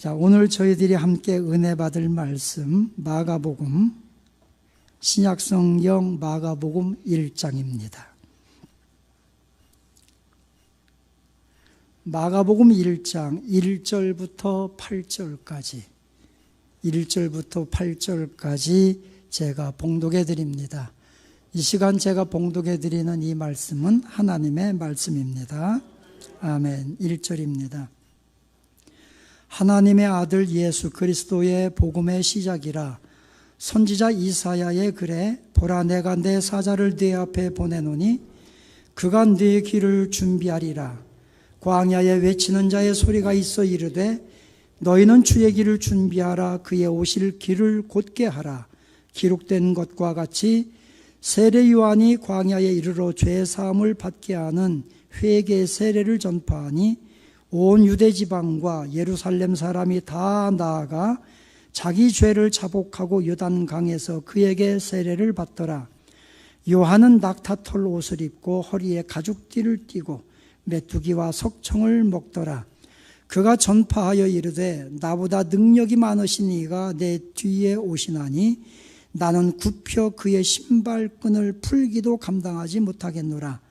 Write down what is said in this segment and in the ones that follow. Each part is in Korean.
자, 오늘 저희들이 함께 은혜 받을 말씀 마가복음, 신약성경 마가복음 1장입니다. 마가복음 1장 1절부터 8절까지 제가 봉독해 드립니다. 이 시간 제가 봉독해 드리는 이 말씀은 하나님의 말씀입니다. 아멘. 1절입니다. 하나님의 아들 예수 그리스도의 복음의 시작이라. 선지자 이사야의 글에 보라, 내가 내 사자를 네 앞에 보내노니 그가 네 길을 준비하리라. 광야에 외치는 자의 소리가 있어 이르되 너희는 주의 길을 준비하라. 그의 오실 길을 곧게 하라. 기록된 것과 같이 세례 요한이 광야에 이르러 죄 사함을 받게 하는 회개 세례를 전파하니 온 유대 지방과 예루살렘 사람이 다 나아가 자기 죄를 자복하고 요단강에서 그에게 세례를 받더라. 요한은 낙타털 옷을 입고 허리에 가죽띠를 띠고 메뚜기와 석청을 먹더라. 그가 전파하여 이르되 나보다 능력이 많으신 이가 내 뒤에 오시나니 나는 굽혀 그의 신발끈을 풀기도 감당하지 못하겠노라.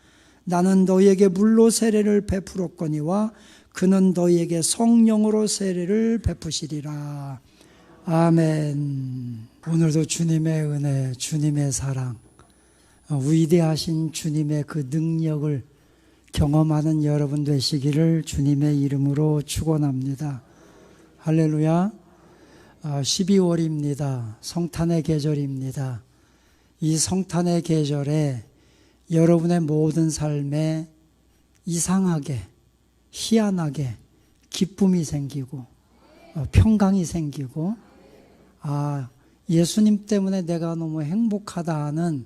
나는 너희에게 물로 세례를 베풀었거니와 그는 너희에게 성령으로 세례를 베푸시리라. 아멘. 오늘도 주님의 은혜, 주님의 사랑, 위대하신 주님의 그 능력을 경험하는 여러분 되시기를 주님의 이름으로 축원합니다. 할렐루야. 12월입니다. 성탄의 계절입니다. 이 성탄의 계절에 여러분의 모든 삶에 이상하게, 희한하게 기쁨이 생기고 평강이 생기고, 예수님 때문에 내가 너무 행복하다 하는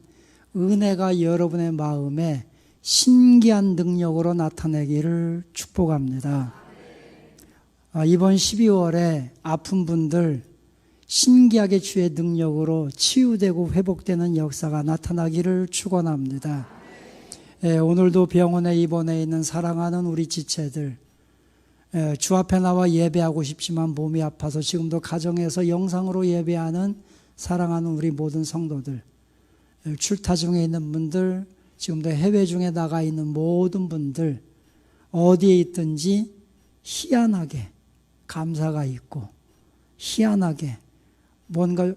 은혜가 여러분의 마음에 신기한 능력으로 나타내기를 축복합니다. 이번 12월에 아픈 분들 신기하게 주의 능력으로 치유되고 회복되는 역사가 나타나기를 축원합니다. 오늘도 병원에 입원해 있는 사랑하는 우리 지체들, 주 앞에 나와 예배하고 싶지만 몸이 아파서 지금도 가정에서 영상으로 예배하는 사랑하는 우리 모든 성도들, 출타 중에 있는 분들, 지금도 해외 중에 나가 있는 모든 분들, 어디에 있든지 희한하게 감사가 있고 희한하게 뭔가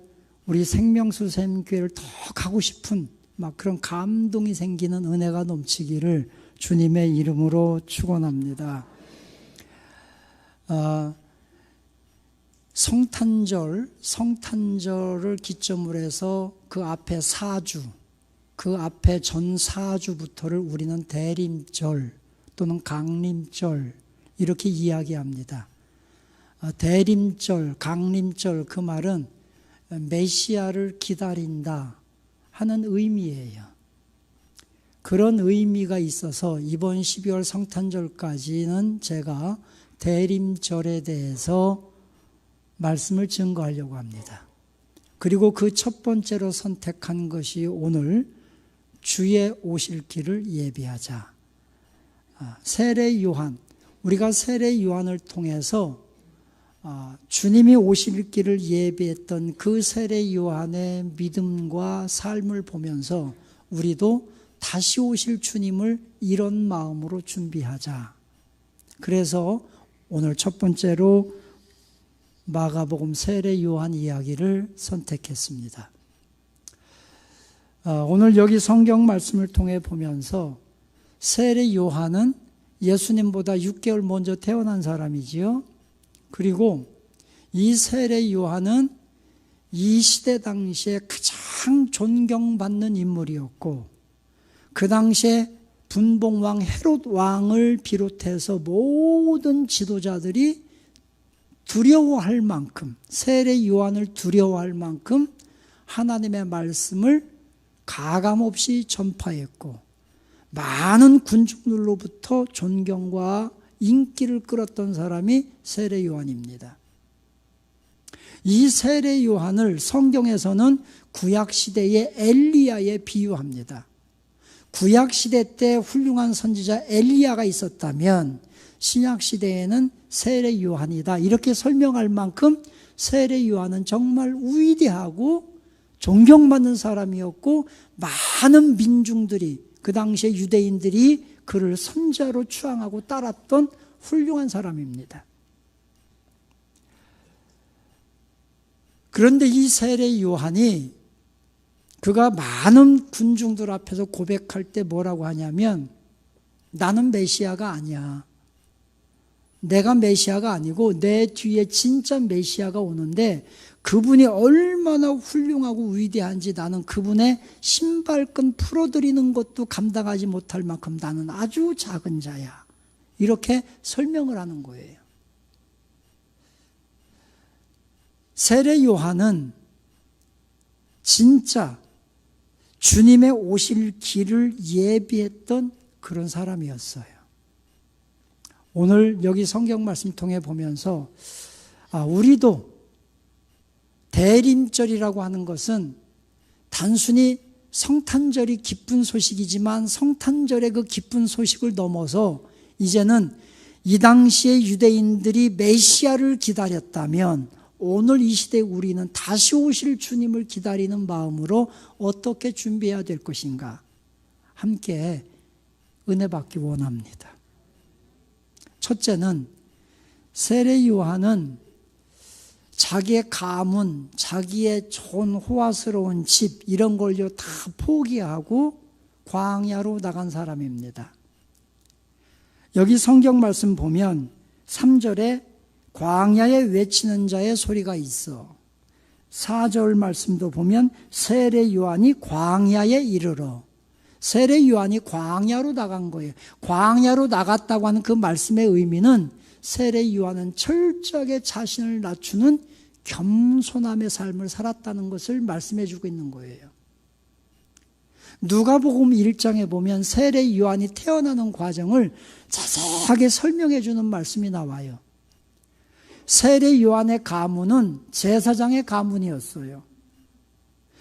우리 생명수샘교회를 더 가고 싶은 막 그런 감동이 생기는 은혜가 넘치기를 주님의 이름으로 축원합니다. 성탄절을 기점으로 해서 그 앞에 사주, 그 앞에 전 사주부터를 우리는 대림절 또는 강림절 이렇게 이야기합니다. 대림절, 강림절, 그 말은 메시아를 기다린다 하는 의미예요. 그런 의미가 있어서 이번 12월 성탄절까지는 제가 대림절에 대해서 말씀을 증거하려고 합니다. 그리고 그 첫 번째로 선택한 것이 오늘 주의 오실 길을 예비하자. 세례 요한, 우리가 세례 요한을 통해서 주님이 오실 길을 예비했던 그 세례 요한의 믿음과 삶을 보면서 우리도 다시 오실 주님을 이런 마음으로 준비하자. 그래서 오늘 첫 번째로 마가복음 세례 요한 이야기를 선택했습니다. 오늘 여기 성경 말씀을 통해 보면서 세례 요한은 예수님보다 6개월 먼저 태어난 사람이지요. 그리고 이 세례 요한은 이 시대 당시에 가장 존경받는 인물이었고, 그 당시에 분봉왕 헤롯 왕을 비롯해서 모든 지도자들이 두려워할 만큼, 세례 요한을 두려워할 만큼 하나님의 말씀을 가감없이 전파했고 많은 군중들로부터 존경과 인기를 끌었던 사람이 세례 요한입니다. 이 세례 요한을 성경에서는 구약시대의 엘리야에 비유합니다. 구약시대 때 훌륭한 선지자 엘리야가 있었다면 신약시대에는 세례 요한이다. 이렇게 설명할 만큼 세례 요한은 정말 위대하고 존경받는 사람이었고 많은 민중들이 그 당시에 유대인들이 그를 선지자로 추앙하고 따랐던 훌륭한 사람입니다. 그런데 이 세례 요한이 그가 많은 군중들 앞에서 고백할 때 뭐라고 하냐면 나는 메시아가 아니야. 내가 메시아가 아니고 내 뒤에 진짜 메시아가 오는데 그분이 얼마나 훌륭하고 위대한지 나는 그분의 신발끈 풀어드리는 것도 감당하지 못할 만큼 나는 아주 작은 자야. 이렇게 설명을 하는 거예요. 세례 요한은 진짜 주님의 오실 길을 예비했던 그런 사람이었어요. 오늘 여기 성경 말씀 통해 보면서 우리도 대림절이라고 하는 것은 단순히 성탄절이 기쁜 소식이지만 성탄절의 그 기쁜 소식을 넘어서 이제는 이 당시에 유대인들이 메시아를 기다렸다면 오늘 이 시대에 우리는 다시 오실 주님을 기다리는 마음으로 어떻게 준비해야 될 것인가 함께 은혜 받기 원합니다. 첫째는 세례 요한은 자기의 가문, 자기의 좋은 호화스러운 집 이런 걸요 다 포기하고 광야로 나간 사람입니다. 여기 성경 말씀 보면 3절에 광야에 외치는 자의 소리가 있어. 4절 말씀도 보면 세례 요한이 광야에 이르러. 세례 요한이 광야로 나간 거예요. 광야로 나갔다고 하는 그 말씀의 의미는 세례 요한은 철저하게 자신을 낮추는 겸손함의 삶을 살았다는 것을 말씀해 주고 있는 거예요. 누가복음 1장에 보면 세례 요한이 태어나는 과정을 자세하게 설명해 주는 말씀이 나와요. 세례 요한의 가문은 제사장의 가문이었어요.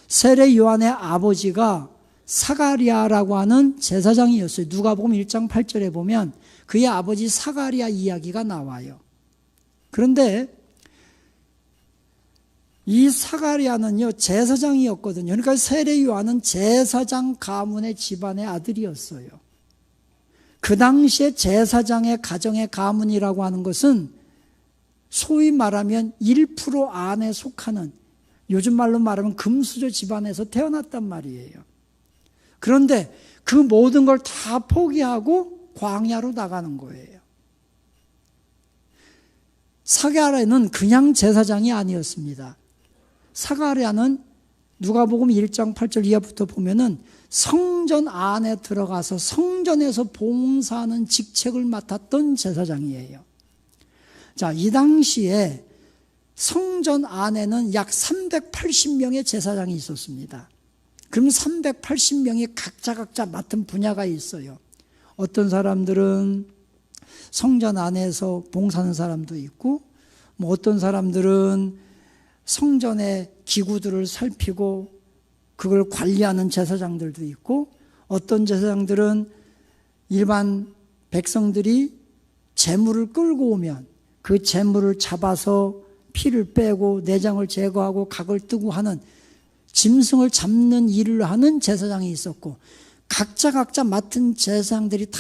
세례 요한의 아버지가 사가랴라고 하는 제사장이었어요. 누가복음 1장 8절에 보면 그의 아버지 사가랴 이야기가 나와요. 그런데 이 사가랴는요 제사장이었거든요. 그러니까 세례 요한은 제사장 가문의 집안의 아들이었어요. 그 당시에 제사장의 가정의 가문이라고 하는 것은 소위 말하면 1% 안에 속하는, 요즘 말로 말하면 금수저 집안에서 태어났단 말이에요. 그런데 그 모든 걸 다 포기하고 광야로 나가는 거예요. 사가랴는 그냥 제사장이 아니었습니다. 사가랴는 누가복음 1장 8절 이하부터 보면은 성전 안에 들어가서 성전에서 봉사하는 직책을 맡았던 제사장이에요. 자, 이 당시에 성전 안에는 약 380명의 제사장이 있었습니다. 그럼 380명이 각자 맡은 분야가 있어요. 어떤 사람들은 성전 안에서 봉사하는 사람도 있고, 어떤 사람들은 성전의 기구들을 살피고 그걸 관리하는 제사장들도 있고, 어떤 제사장들은 일반 백성들이 제물을 끌고 오면 그 제물을 잡아서 피를 빼고 내장을 제거하고 각을 뜨고 하는 짐승을 잡는 일을 하는 제사장이 있었고, 각자 맡은 제사장들이 다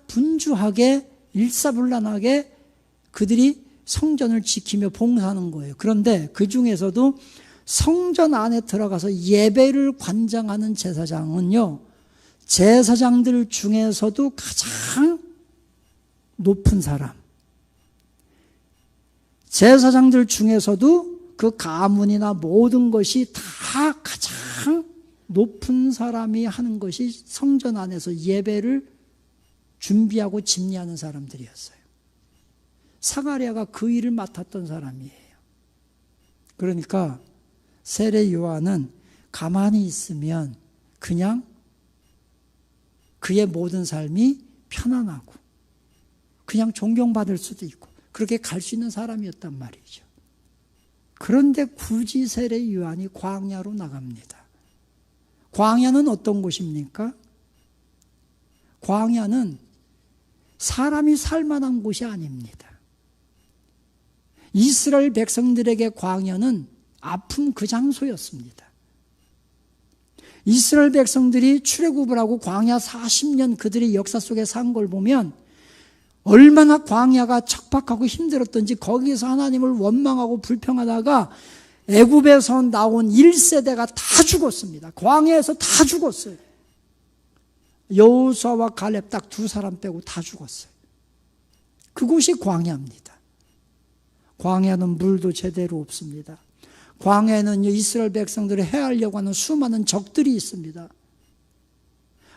분주하게 일사불란하게 그들이 성전을 지키며 봉사하는 거예요. 그런데 그 중에서도 성전 안에 들어가서 예배를 관장하는 제사장은요, 제사장들 중에서도 가장 높은 사람, 제사장들 중에서도 그 가문이나 모든 것이 다 가장 높은 사람이 하는 것이 성전 안에서 예배를 준비하고 집례하는 사람들이었어요. 사가랴가 그 일을 맡았던 사람이에요. 그러니까 세례 요한은 가만히 있으면 그냥 그의 모든 삶이 편안하고 그냥 존경받을 수도 있고 그렇게 갈 수 있는 사람이었단 말이죠. 그런데 굳이 세례 요한이 광야로 나갑니다. 광야는 어떤 곳입니까? 광야는 사람이 살 만한 곳이 아닙니다. 이스라엘 백성들에게 광야는 아픔 그 장소였습니다. 이스라엘 백성들이 출애굽을 하고 광야 40년 그들의 역사 속에 산 걸 보면 얼마나 광야가 척박하고 힘들었던지 거기에서 하나님을 원망하고 불평하다가 애굽에서 나온 1세대가 다 죽었습니다. 광야에서 다 죽었어요. 여호수아와 갈렙 딱 두 사람 빼고 다 죽었어요. 그곳이 광야입니다. 광야는 물도 제대로 없습니다. 광야에는 이스라엘 백성들을 해하려고 하는 수많은 적들이 있습니다.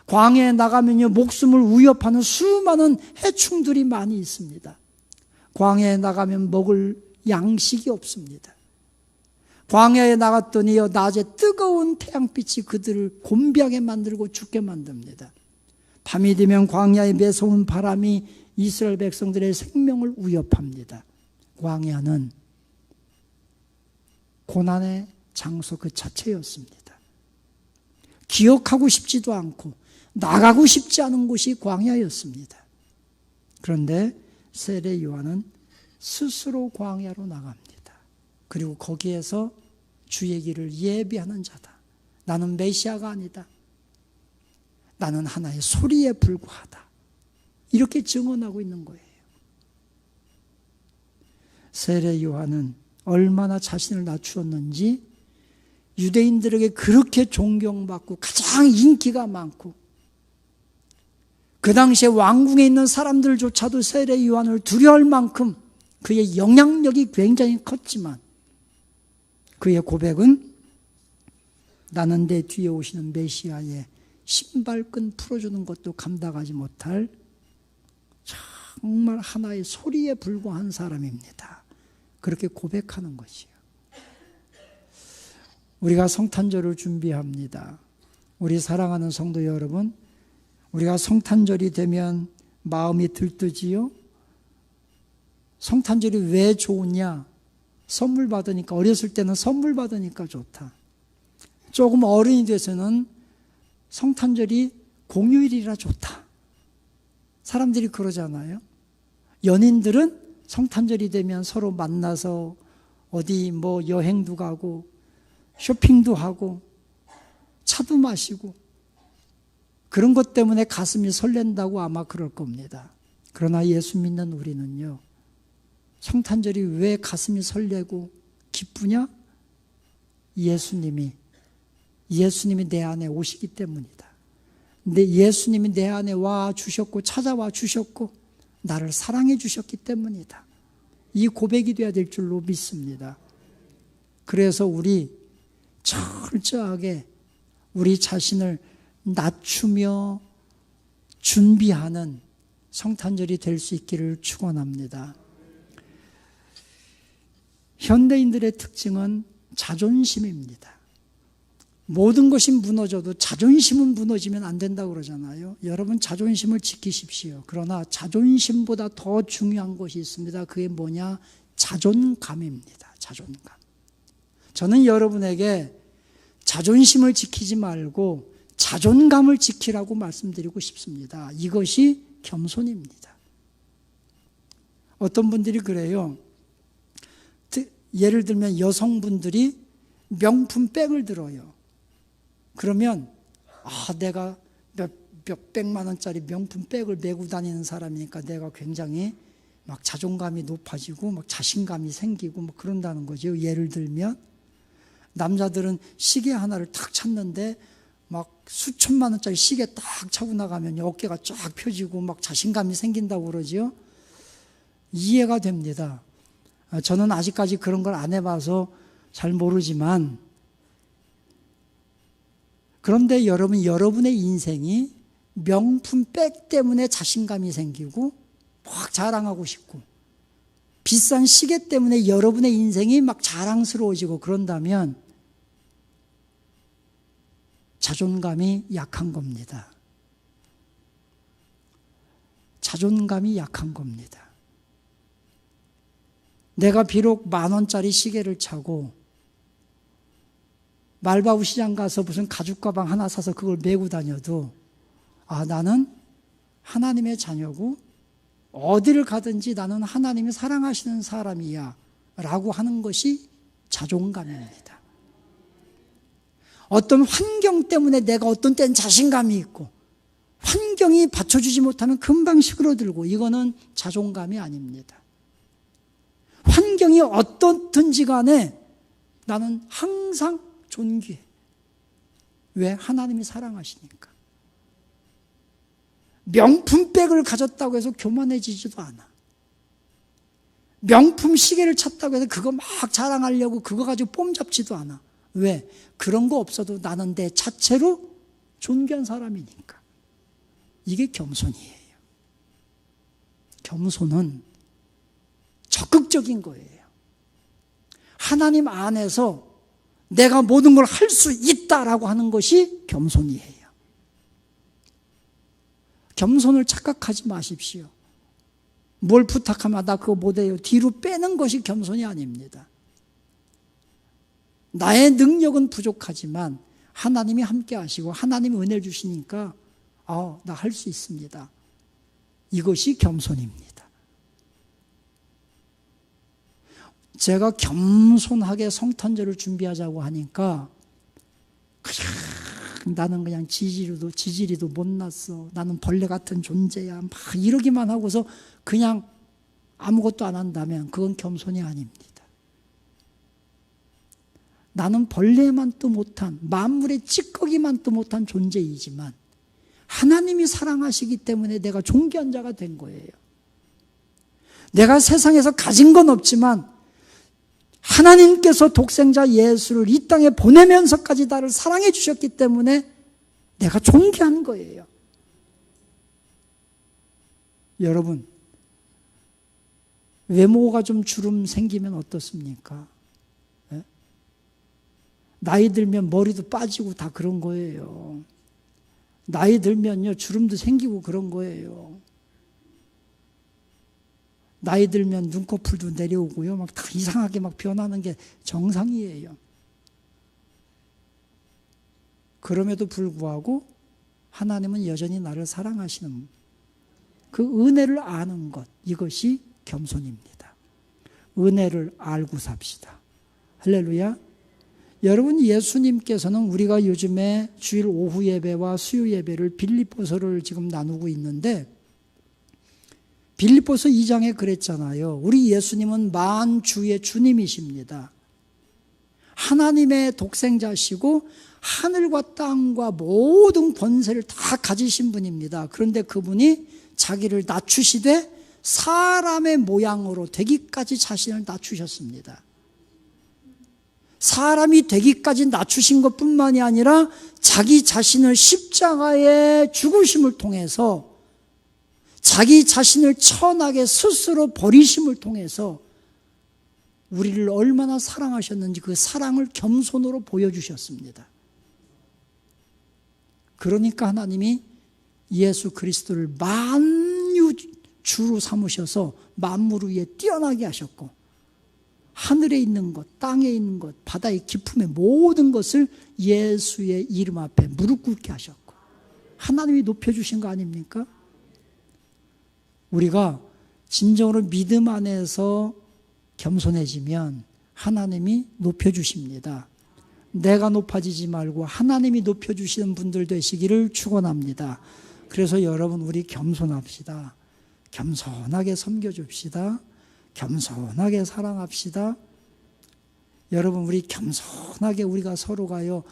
광야에 나가면요 목숨을 위협하는 수많은 해충들이 많이 있습니다. 광야에 나가면 먹을 양식이 없습니다. 광야에 나갔더니요 낮에 뜨거운 태양빛이 그들을 곤비하게 만들고 죽게 만듭니다. 밤이 되면 광야의 매서운 바람이 이스라엘 백성들의 생명을 위협합니다. 광야는 고난의 장소 그 자체였습니다. 기억하고 싶지도 않고 나가고 싶지 않은 곳이 광야였습니다. 그런데 세례 요한은 스스로 광야로 나갑니다. 그리고 거기에서 주의 길을 예비하는 자다. 나는 메시아가 아니다. 나는 하나의 소리에 불과하다. 이렇게 증언하고 있는 거예요. 세례 요한은 얼마나 자신을 낮추었는지 유대인들에게 그렇게 존경받고 가장 인기가 많고 그 당시에 왕궁에 있는 사람들조차도 세례 요한을 두려워할 만큼 그의 영향력이 굉장히 컸지만 그의 고백은 나는 내 뒤에 오시는 메시아의 신발끈 풀어주는 것도 감당하지 못할 정말 하나의 소리에 불과한 사람입니다. 그렇게 고백하는 것이에요. 우리가 성탄절을 준비합니다. 우리 사랑하는 성도 여러분, 우리가 성탄절이 되면 마음이 들뜨지요? 성탄절이 왜 좋으냐? 선물 받으니까, 어렸을 때는 선물 받으니까 좋다. 조금 어른이 돼서는 성탄절이 공휴일이라 좋다. 사람들이 그러잖아요. 연인들은 성탄절이 되면 서로 만나서 어디 뭐 여행도 가고 쇼핑도 하고 차도 마시고 그런 것 때문에 가슴이 설렌다고 아마 그럴 겁니다. 그러나 예수 믿는 우리는요, 성탄절이 왜 가슴이 설레고 기쁘냐? 예수님이 내 안에 오시기 때문이다. 근데 예수님이 내 안에 와 주셨고 찾아와 주셨고 나를 사랑해 주셨기 때문이다. 이 고백이 되어야 될 줄로 믿습니다. 그래서 우리 철저하게 우리 자신을 낮추며 준비하는 성탄절이 될 수 있기를 축원합니다. 현대인들의 특징은 자존심입니다. 모든 것이 무너져도 자존심은 무너지면 안 된다고 그러잖아요. 여러분 자존심을 지키십시오. 그러나 자존심보다 더 중요한 것이 있습니다. 그게 뭐냐? 자존감입니다. 자존감. 저는 여러분에게 자존심을 지키지 말고 자존감을 지키라고 말씀드리고 싶습니다. 이것이 겸손입니다. 어떤 분들이 그래요. 예를 들면 여성분들이 명품 백을 들어요. 그러면 내가 몇백만 원짜리 명품 백을 메고 다니는 사람이니까 내가 굉장히 막 자존감이 높아지고 막 자신감이 생기고 막 그런다는 거죠. 예를 들면 남자들은 시계 하나를 탁 찼는데 막 수천만 원짜리 시계 딱 차고 나가면 어깨가 쫙 펴지고 막 자신감이 생긴다고 그러죠. 이해가 됩니다. 저는 아직까지 그런 걸 안 해봐서 잘 모르지만, 그런데 여러분의 인생이 명품 백 때문에 자신감이 생기고 막 자랑하고 싶고 비싼 시계 때문에 여러분의 인생이 막 자랑스러워지고 그런다면 자존감이 약한 겁니다. 자존감이 약한 겁니다. 내가 비록 10,000원짜리 시계를 차고 말바우 시장 가서 무슨 가죽 가방 하나 사서 그걸 메고 다녀도 나는 하나님의 자녀고 어디를 가든지 나는 하나님이 사랑하시는 사람이야 라고 하는 것이 자존감입니다. 어떤 환경 때문에 내가 어떤 때는 자신감이 있고 환경이 받쳐주지 못하면 금방 시끄러들고 이거는 자존감이 아닙니다. 환경이 어떻든지 간에 나는 항상 존귀해. 왜? 하나님이 사랑하시니까. 명품백을 가졌다고 해서 교만해지지도 않아. 명품 시계를 찼다고 해서 그거 막 자랑하려고 그거 가지고 뽐잡지도 않아. 왜? 그런 거 없어도 나는 내 자체로 존귀한 사람이니까. 이게 겸손이에요. 겸손은 적극적인 거예요. 하나님 안에서 내가 모든 걸 할 수 있다라고 하는 것이 겸손이에요. 겸손을 착각하지 마십시오. 뭘 부탁하면 나 그거 못해요. 뒤로 빼는 것이 겸손이 아닙니다. 나의 능력은 부족하지만 하나님이 함께 하시고 하나님이 은혜를 주시니까 나 할 수 있습니다. 이것이 겸손입니다. 제가 겸손하게 성탄절을 준비하자고 하니까 나는 그냥 지지리도 못났어. 나는 벌레 같은 존재야. 막 이러기만 하고서 그냥 아무것도 안 한다면 그건 겸손이 아닙니다. 나는 벌레만도 못한 만물의 찌꺼기만도 못한 존재이지만 하나님이 사랑하시기 때문에 내가 존귀한 자가 된 거예요. 내가 세상에서 가진 건 없지만 하나님께서 독생자 예수를 이 땅에 보내면서까지 나를 사랑해 주셨기 때문에 내가 존귀한 거예요. 여러분, 외모가 좀 주름 생기면 어떻습니까? 네? 나이 들면 머리도 빠지고 다 그런 거예요. 나이 들면요, 주름도 생기고 그런 거예요. 나이 들면 눈꺼풀도 내려오고요. 막 다 이상하게 막 변하는 게 정상이에요. 그럼에도 불구하고 하나님은 여전히 나를 사랑하시는 그 은혜를 아는 것, 이것이 겸손입니다. 은혜를 알고 삽시다. 할렐루야. 여러분, 예수님께서는 우리가 요즘에 주일 오후 예배와 수요 예배를 빌립보서를 지금 나누고 있는데 빌립보서 2장에 그랬잖아요. 우리 예수님은 만주의 주님이십니다. 하나님의 독생자시고 하늘과 땅과 모든 권세를 다 가지신 분입니다. 그런데 그분이 자기를 낮추시되 사람의 모양으로 되기까지 자신을 낮추셨습니다. 사람이 되기까지 낮추신 것뿐만이 아니라 자기 자신을 십자가의 죽으심을 통해서 자기 자신을 천하게 스스로 버리심을 통해서 우리를 얼마나 사랑하셨는지 그 사랑을 겸손으로 보여주셨습니다. 그러니까 하나님이 예수 그리스도를 만유주로 삼으셔서 만물 위에 뛰어나게 하셨고 하늘에 있는 것, 땅에 있는 것, 바다의 깊음의 모든 것을 예수의 이름 앞에 무릎 꿇게 하셨고 하나님이 높여주신 거 아닙니까? 우리가 진정으로 믿음 안에서 겸손해지면 하나님이 높여주십니다. 내가 높아지지 말고 하나님이 높여주시는 분들 되시기를 축원합니다. 그래서 여러분, 우리 겸손합시다. 겸손하게 섬겨줍시다. 겸손하게 사랑합시다. 여러분, 우리 겸손하게 우리가 서로가요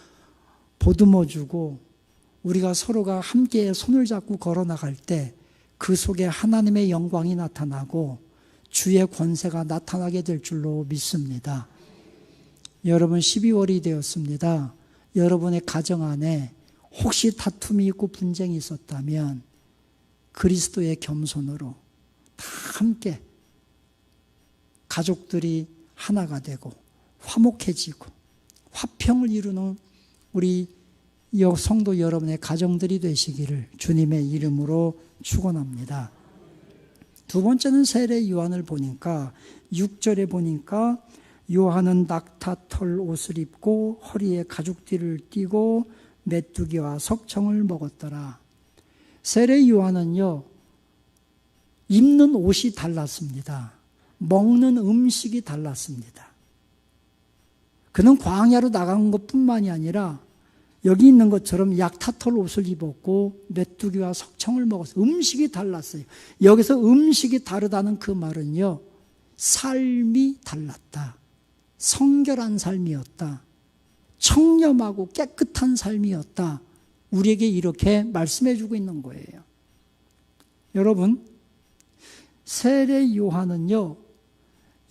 보듬어주고 우리가 서로가 함께 손을 잡고 걸어나갈 때 그 속에 하나님의 영광이 나타나고 주의 권세가 나타나게 될 줄로 믿습니다. 여러분, 12월이 되었습니다. 여러분의 가정 안에 혹시 다툼이 있고 분쟁이 있었다면 그리스도의 겸손으로 다 함께 가족들이 하나가 되고 화목해지고 화평을 이루는 우리 성도 여러분의 가정들이 되시기를 주님의 이름으로 축원합니다. 두 번째는 세례 요한을 보니까 6절에 보니까 요한은 낙타털 옷을 입고 허리에 가죽띠를 띠고 메뚜기와 석청을 먹었더라. 세례 요한은요 입는 옷이 달랐습니다. 먹는 음식이 달랐습니다. 그는 광야로 나간 것뿐만이 아니라 여기 있는 것처럼 약타털 옷을 입었고 메뚜기와 석청을 먹었어요. 음식이 달랐어요. 여기서 음식이 다르다는 그 말은요, 삶이 달랐다. 성결한 삶이었다. 청렴하고 깨끗한 삶이었다. 우리에게 이렇게 말씀해 주고 있는 거예요. 여러분, 세례 요한은요,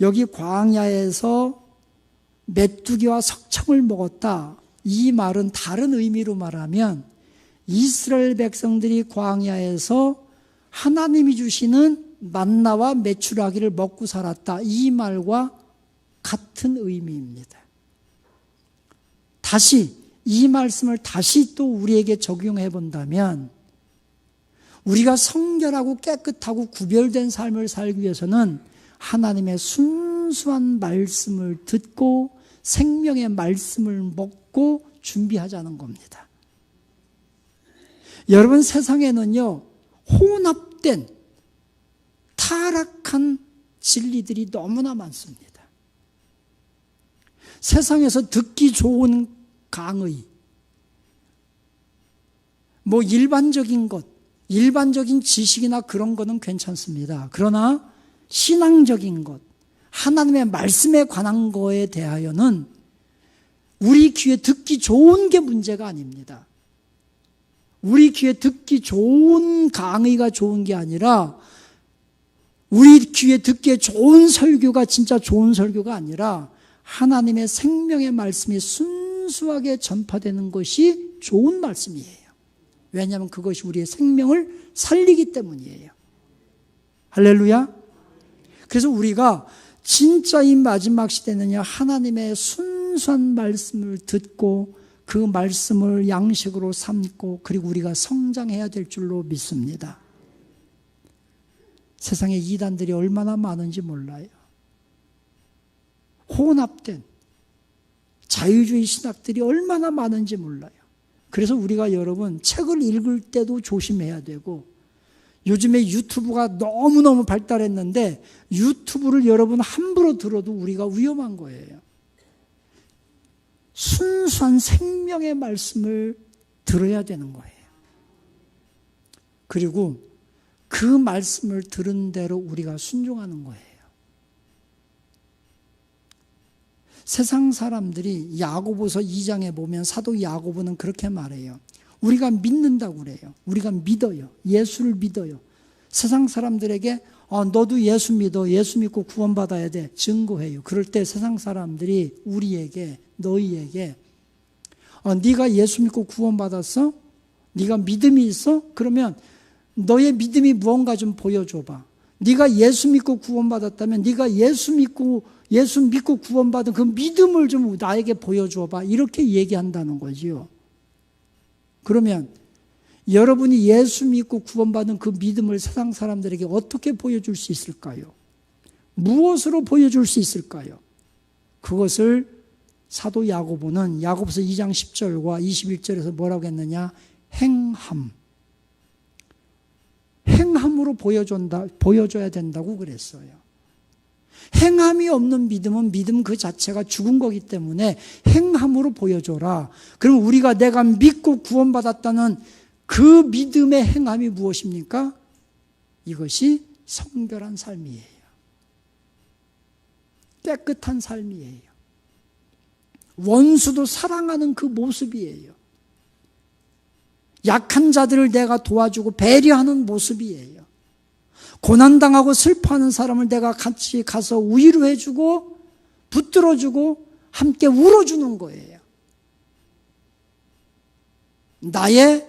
여기 광야에서 메뚜기와 석청을 먹었다. 이 말은 다른 의미로 말하면 이스라엘 백성들이 광야에서 하나님이 주시는 만나와 메추라기를 먹고 살았다. 이 말과 같은 의미입니다. 다시 이 말씀을 다시 또 우리에게 적용해 본다면 우리가 성결하고 깨끗하고 구별된 삶을 살기 위해서는 하나님의 순수한 말씀을 듣고 생명의 말씀을 먹고 준비하자는 겁니다. 여러분, 세상에는요, 혼합된 타락한 진리들이 너무나 많습니다. 세상에서 듣기 좋은 강의, 일반적인 것, 일반적인 지식이나 그런 거는 괜찮습니다. 그러나 신앙적인 것, 하나님의 말씀에 관한 거에 대하여는 우리 귀에 듣기 좋은 게 문제가 아닙니다. 우리 귀에 듣기 좋은 강의가 좋은 게 아니라 우리 귀에 듣기에 좋은 설교가 진짜 좋은 설교가 아니라 하나님의 생명의 말씀이 순수하게 전파되는 것이 좋은 말씀이에요. 왜냐하면 그것이 우리의 생명을 살리기 때문이에요. 할렐루야. 그래서 우리가 진짜 이 마지막 시대는요, 하나님의 순수한 말씀을 듣고 그 말씀을 양식으로 삼고 그리고 우리가 성장해야 될 줄로 믿습니다. 세상에 이단들이 얼마나 많은지 몰라요. 혼합된 자유주의 신학들이 얼마나 많은지 몰라요. 그래서 우리가 여러분 책을 읽을 때도 조심해야 되고, 요즘에 유튜브가 너무너무 발달했는데 유튜브를 여러분 함부로 들어도 우리가 위험한 거예요. 순수한 생명의 말씀을 들어야 되는 거예요. 그리고 그 말씀을 들은 대로 우리가 순종하는 거예요. 세상 사람들이 야고보서 2장에 보면 사도 야고보는 그렇게 말해요. 우리가 믿는다고 그래요. 우리가 믿어요. 예수를 믿어요. 세상 사람들에게 너도 예수 믿어. 예수 믿고 구원받아야 돼. 증거해요. 그럴 때 세상 사람들이 우리에게, 너희에게 네가 예수 믿고 구원받았어? 네가 믿음이 있어? 그러면 너의 믿음이 무언가 좀 보여줘봐. 네가 예수 믿고 구원받았다면 네가 예수 믿고 구원받은 그 믿음을 좀 나에게 보여줘봐. 이렇게 얘기한다는 거지요. 그러면 여러분이 예수 믿고 구원받은 그 믿음을 세상 사람들에게 어떻게 보여줄 수 있을까요? 무엇으로 보여줄 수 있을까요? 그것을 사도 야고보는 야고보서 2장 10절과 21절에서 뭐라고 했느냐? 행함으로 보여줘야 된다고 그랬어요. 행함이 없는 믿음은 믿음 그 자체가 죽은 거기 때문에 행함으로 보여줘라. 그럼 우리가 내가 믿고 구원받았다는 그 믿음의 행함이 무엇입니까? 이것이 성결한 삶이에요. 깨끗한 삶이에요. 원수도 사랑하는 그 모습이에요. 약한 자들을 내가 도와주고 배려하는 모습이에요. 고난당하고 슬퍼하는 사람을 내가 같이 가서 위로해주고 붙들어주고 함께 울어주는 거예요. 나의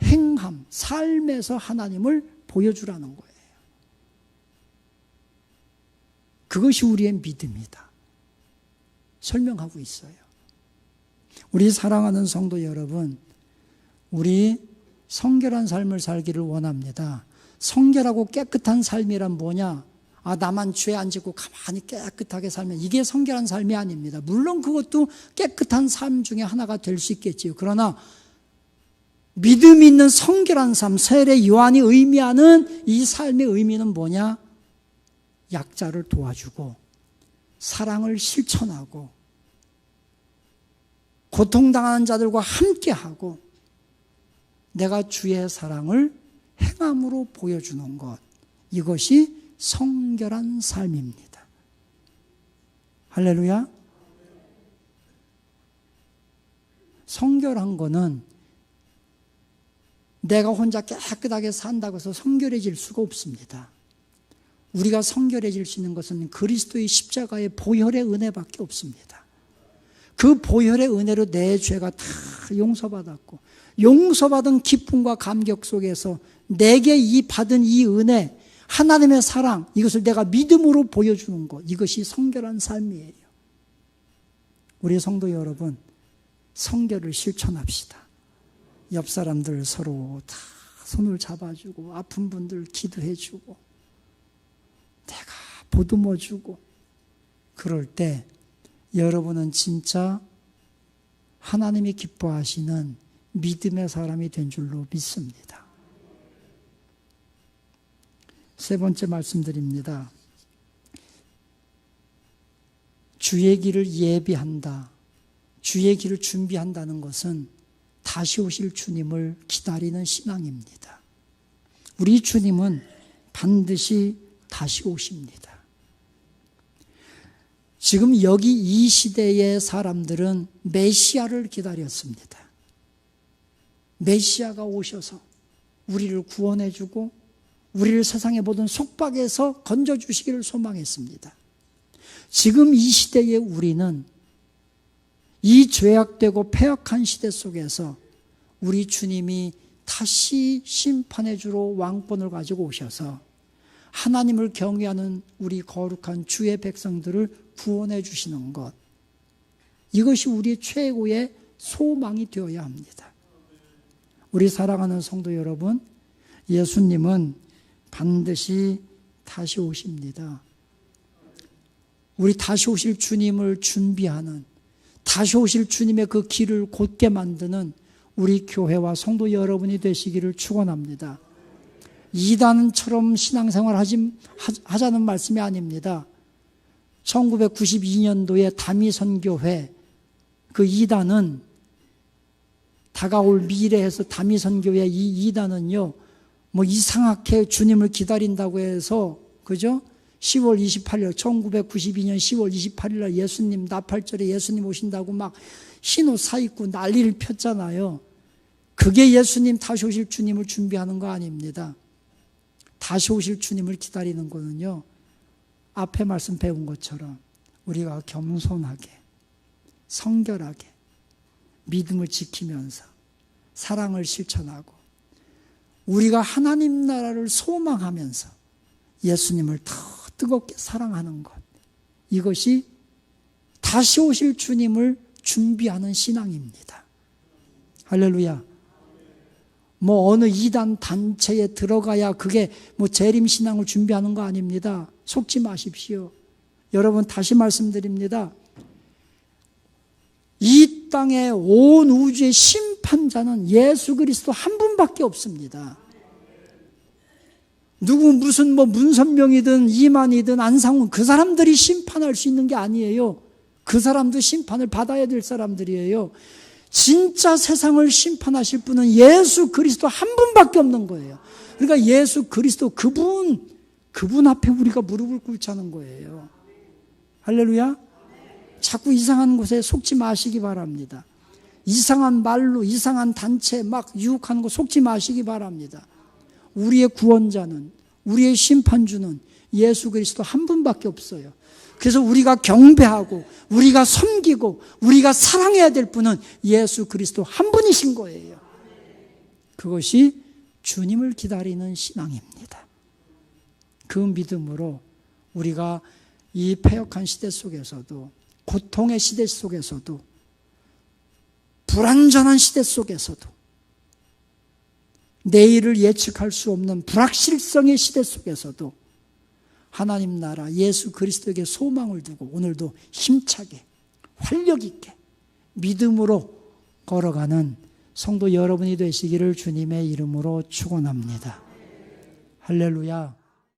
행함, 삶에서 하나님을 보여주라는 거예요. 그것이 우리의 믿음이다. 설명하고 있어요. 우리 사랑하는 성도 여러분, 우리 성결한 삶을 살기를 원합니다. 성결하고 깨끗한 삶이란 뭐냐? 나만 죄 안 짓고 가만히 깨끗하게 살면 이게 성결한 삶이 아닙니다. 물론 그것도 깨끗한 삶 중에 하나가 될 수 있겠지요. 그러나 믿음이 있는 성결한 삶, 세례 요한이 의미하는 이 삶의 의미는 뭐냐? 약자를 도와주고 사랑을 실천하고 고통당하는 자들과 함께하고 내가 주의 사랑을 행함으로 보여주는 것, 이것이 성결한 삶입니다. 할렐루야. 성결한 거는 내가 혼자 깨끗하게 산다고 해서 성결해질 수가 없습니다. 우리가 성결해질 수 있는 것은 그리스도의 십자가의 보혈의 은혜밖에 없습니다. 그 보혈의 은혜로 내 죄가 다 용서받았고 용서받은 기쁨과 감격 속에서 내게 이 받은 이 은혜, 하나님의 사랑, 이것을 내가 믿음으로 보여주는 것, 이것이 성결한 삶이에요. 우리 성도 여러분, 성결을 실천합시다. 옆 사람들 서로 다 손을 잡아주고 아픈 분들 기도해주고 내가 보듬어주고 그럴 때 여러분은 진짜 하나님이 기뻐하시는 믿음의 사람이 된 줄로 믿습니다. 세 번째 말씀드립니다. 주의 길을 예비한다. 주의 길을 준비한다는 것은 다시 오실 주님을 기다리는 신앙입니다. 우리 주님은 반드시 다시 오십니다. 지금 여기 이 시대의 사람들은 메시아를 기다렸습니다. 메시아가 오셔서 우리를 구원해주고 우리를 세상의 모든 속박에서 건져주시기를 소망했습니다. 지금 이 시대의 우리는 이 죄악되고 패역한 시대 속에서 우리 주님이 다시 심판해 주러 왕권을 가지고 오셔서 하나님을 경외하는 우리 거룩한 주의 백성들을 구원해 주시는 것, 이것이 우리의 최고의 소망이 되어야 합니다. 우리 사랑하는 성도 여러분, 예수님은 반드시 다시 오십니다. 우리 다시 오실 주님을 준비하는, 다시 오실 주님의 그 길을 곧게 만드는 우리 교회와 성도 여러분이 되시기를 축원합니다. 이단처럼 신앙생활 하자는 말씀이 아닙니다. 1992년도에 다미선교회, 그 이단은 다가올 미래에서 다미선교회 이 이단은요, 뭐 이상하게 주님을 기다린다고 해서, 그죠? 10월 28일, 1992년 10월 28일 날 예수님 나팔절에 예수님 오신다고 막 흰옷 사입고 난리를 폈잖아요. 그게 예수님 다시 오실 주님을 준비하는 거 아닙니다. 다시 오실 주님을 기다리는 거는요, 앞에 말씀 배운 것처럼 우리가 겸손하게, 성결하게, 믿음을 지키면서 사랑을 실천하고 우리가 하나님 나라를 소망하면서 예수님을 더 뜨겁게 사랑하는 것, 이것이 다시 오실 주님을 준비하는 신앙입니다. 할렐루야. 뭐 어느 이단 단체에 들어가야 그게 뭐 재림신앙을 준비하는 거 아닙니다. 속지 마십시오. 여러분, 다시 말씀드립니다. 이 땅의 온 우주의 심판자는 예수 그리스도 한 분밖에 없습니다. 누구 무슨 뭐 문선명이든 이만이든 안상훈, 그 사람들이 심판할 수 있는 게 아니에요. 그 사람도 심판을 받아야 될 사람들이에요. 진짜 세상을 심판하실 분은 예수 그리스도 한 분밖에 없는 거예요. 그러니까 예수 그리스도 그분 앞에 우리가 무릎을 꿇자는 거예요. 할렐루야. 자꾸 이상한 곳에 속지 마시기 바랍니다. 이상한 말로 이상한 단체 막 유혹하는 거 속지 마시기 바랍니다. 우리의 구원자는, 우리의 심판주는 예수 그리스도 한 분밖에 없어요. 그래서 우리가 경배하고 우리가 섬기고 우리가 사랑해야 될 분은 예수 그리스도 한 분이신 거예요. 그것이 주님을 기다리는 신앙입니다. 그 믿음으로 우리가 이 패역한 시대 속에서도, 고통의 시대 속에서도, 불완전한 시대 속에서도, 내일을 예측할 수 없는 불확실성의 시대 속에서도 하나님 나라 예수 그리스도에게 소망을 두고 오늘도 힘차게 활력 있게 믿음으로 걸어가는 성도 여러분이 되시기를 주님의 이름으로 축원합니다. 할렐루야.